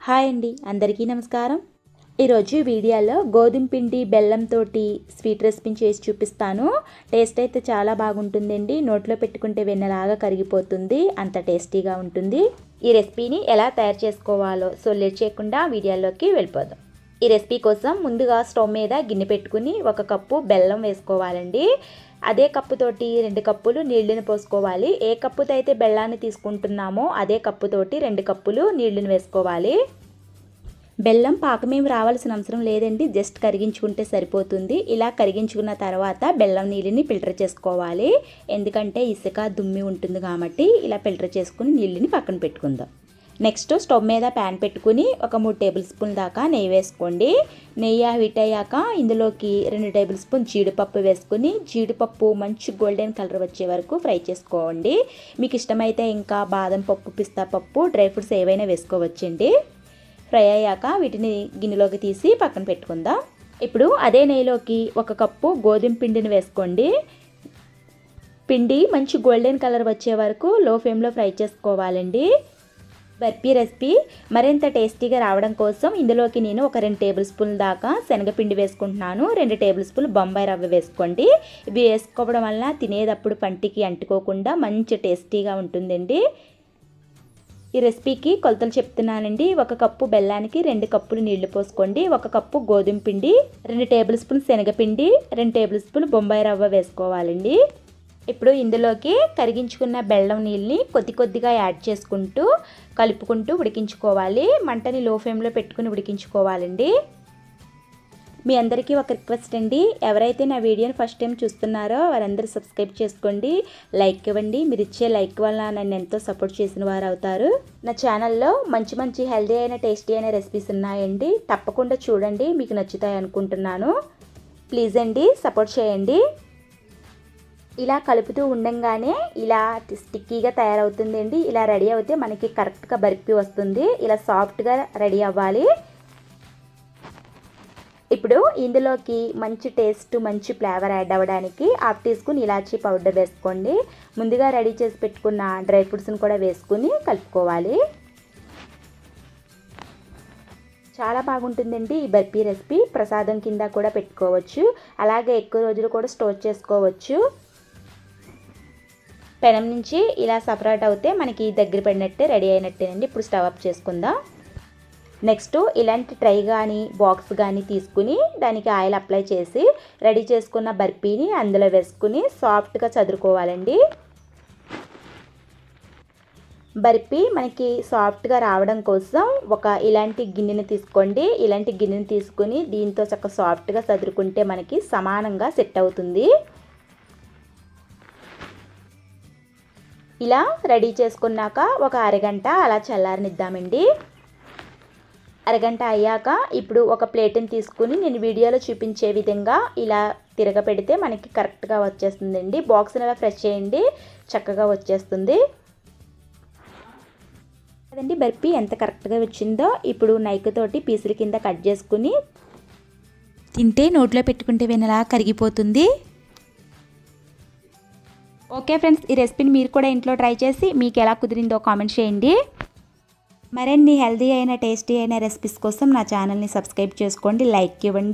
Hi అండి, అందరికీ నమస్కారం. ఈరోజు వీడియోలో గోధుమ పిండి బెల్లంతోటి స్వీట్ రెసిపీని చేసి చూపిస్తాను. టేస్ట్ అయితే చాలా బాగుంటుందండి. నోట్లో పెట్టుకుంటే వెన్నలాగా కరిగిపోతుంది, అంత టేస్టీగా ఉంటుంది. ఈ రెసిపీని ఎలా తయారు చేసుకోవాలో లేట్ చేయకుండా వీడియోలోకి వెళ్ళిపోదాం. ఈ రెసిపీ కోసం ముందుగా స్టవ్ మీద గిన్నె పెట్టుకుని 1 కప్పు బెల్లం వేసుకోవాలండి. అదే కప్పుతోటి 2 కప్పులు నీళ్ళని పోసుకోవాలి. ఏ కప్పుతో అయితే బెల్లాన్ని తీసుకుంటున్నామో అదే కప్పుతోటి 2 కప్పులు నీళ్ళని వేసుకోవాలి. బెల్లం పాకమేమి రావాల్సిన అవసరం లేదండి, జస్ట్ కరిగించుకుంటే సరిపోతుంది. ఇలా కరిగించుకున్న తర్వాత బెల్లం నీళ్ళని ఫిల్టర్ చేసుకోవాలి. ఎందుకంటే ఇసుక దుమ్మి ఉంటుంది కాబట్టి ఇలా ఫిల్టర్ చేసుకుని నీళ్ళని పక్కన పెట్టుకుందాం. నెక్స్ట్ స్టవ్ మీద ప్యాన్ పెట్టుకుని ఒక 3 టేబుల్ స్పూన్ దాకా నెయ్యి వేసుకోండి. నెయ్యి హీట్ అయ్యాక ఇందులోకి 2 టేబుల్ స్పూన్ జీడిపప్పు వేసుకుని జీడిపప్పు మంచి గోల్డెన్ కలర్ వచ్చే వరకు ఫ్రై చేసుకోండి. మీకు ఇష్టమైతే ఇంకా బాదం పప్పు, పిస్తా పప్పు, డ్రై ఫ్రూట్స్ ఏవైనా వేసుకోవచ్చండి. ఫ్రై అయ్యాక వీటిని గిన్నెలోకి తీసి పక్కన పెట్టుకుందాం. ఇప్పుడు అదే నెయ్యిలోకి 1 కప్పు గోధుమ పిండిని వేసుకోండి. పిండి మంచి గోల్డెన్ కలర్ వచ్చే వరకు లో ఫ్లేమ్లో ఫ్రై చేసుకోవాలండి. బర్ఫీ రెసిపీ మరింత టేస్టీగా రావడం కోసం ఇందులోకి నేను ఒక 2 టేబుల్ స్పూన్ల దాకా శనగపిండి వేసుకుంటున్నాను. 2 టేబుల్ స్పూన్లు బొంబాయి రవ్వ వేసుకోండి. ఇవి వేసుకోవడం వల్ల తినేటప్పుడు పంటికి అంటుకోకుండా మంచి టేస్టీగా ఉంటుందండి. ఈ రెసిపీకి కొలతలు చెప్తున్నానండి. 1 కప్పు బెల్లానికి 2 కప్పులు నీళ్లు పోసుకోండి. 1 కప్పు గోధుమ పిండి, 2 టేబుల్ స్పూన్ శనగపిండి, 2 టేబుల్ స్పూన్ బొంబాయి రవ్వ వేసుకోవాలండి. ఇప్పుడు ఇందులోకి కరిగించుకున్న బెల్లం నీళ్ళని కొద్ది కొద్దిగా యాడ్ చేసుకుంటూ కలుపుకుంటూ ఉడికించుకోవాలి. మంటని లో ఫ్లేమ్లో పెట్టుకుని ఉడికించుకోవాలండి. మీ అందరికీ ఒక రిక్వెస్ట్ అండి, ఎవరైతే నా వీడియోని ఫస్ట్ టైం చూస్తున్నారో వారందరూ సబ్స్క్రైబ్ చేసుకోండి, లైక్ ఇవ్వండి. మీరు ఇచ్చే లైక్ వల్ల నన్ను ఎంతో సపోర్ట్ చేసిన వారు అవుతారు. నా ఛానల్లో మంచి మంచి హెల్దీ అయిన టేస్టీ అయిన రెసిపీస్ ఉన్నాయండి, తప్పకుండా చూడండి, మీకు నచ్చుతాయి అనుకుంటున్నాను. ప్లీజ్ అండి సపోర్ట్ చేయండి. ఇలా కలుపుతూ ఉండంగానే ఇలా స్టిక్కీగా తయారవుతుందండి. ఇలా రెడీ అవుతే మనకి కరెక్ట్గా బర్ఫీ వస్తుంది. ఇలా సాఫ్ట్గా రెడీ అవ్వాలి. ఇప్పుడు ఇందులోకి మంచి టేస్ట్, మంచి ఫ్లేవర్ యాడ్ అవ్వడానికి 1/2 టీ స్పూన్ ఇలాచీ పౌడర్ వేసుకోండి. ముందుగా రెడీ చేసి పెట్టుకున్న డ్రై ఫ్రూట్స్ని కూడా వేసుకుని కలుపుకోవాలి. చాలా బాగుంటుందండి ఈ బర్ఫీ రెసిపీ. ప్రసాదం కింద కూడా పెట్టుకోవచ్చు, అలాగే ఎక్కువ రోజులు కూడా స్టోర్ చేసుకోవచ్చు. పెనం నుంచి ఇలా సపరేట్ అవుతే మనకి దగ్గర పడినట్టే రెడీ అయినట్టేనండి. ఇప్పుడు స్టవ్ ఆఫ్ చేసుకుందాం. నెక్స్ట్ ఇలాంటి ట్రై కానీ బాక్స్ కానీ తీసుకుని దానికి ఆయిల్ అప్లై చేసి రెడీ చేసుకున్న బర్ఫీని అందులో వేసుకుని సాఫ్ట్గా చదురుకోవాలండి. బర్ఫీ మనకి సాఫ్ట్గా రావడం కోసం ఇలాంటి గిన్నెని తీసుకోండి. ఇలాంటి గిన్నెని తీసుకుని దీంతో చక్కగా సాఫ్ట్గా చదురుకుంటే మనకి సమానంగా సెట్ అవుతుంది. ఇలా రెడీ చేసుకున్నాక ఒక అరగంట అలా చల్లారనిద్దామండి. అరగంట అయ్యాక ఇప్పుడు ఒక ప్లేట్ని తీసుకుని నేను వీడియోలో చూపించే విధంగా ఇలా తిరగపెడితే మనకి కరెక్ట్గా వచ్చేస్తుందండి. బాక్స్ని అలా ఫ్రెష్ చేయండి, చక్కగా వచ్చేస్తుంది కదండి. బర్ఫీ ఎంత కరెక్ట్గా వచ్చిందో ఇప్పుడు నైఫ్ తోటి పీసుల కింద కట్ చేసుకుని తింటే నోట్లో పెట్టుకుంటే వెన్నలా కరిగిపోతుంది. ఓకే ఫ్రెండ్స్, ఈ రెసిపీని మీరు కూడా ఇంట్లో ట్రై చేసి మీకు ఎలా కుదిరిందో కామెంట్ చేయండి. మరిన్ని హెల్తీ అయిన టేస్టీ అయిన రెసిపీస్ కోసం నా ఛానల్ని సబ్స్క్రైబ్ చేసుకోండి, లైక్ ఇవ్వండి.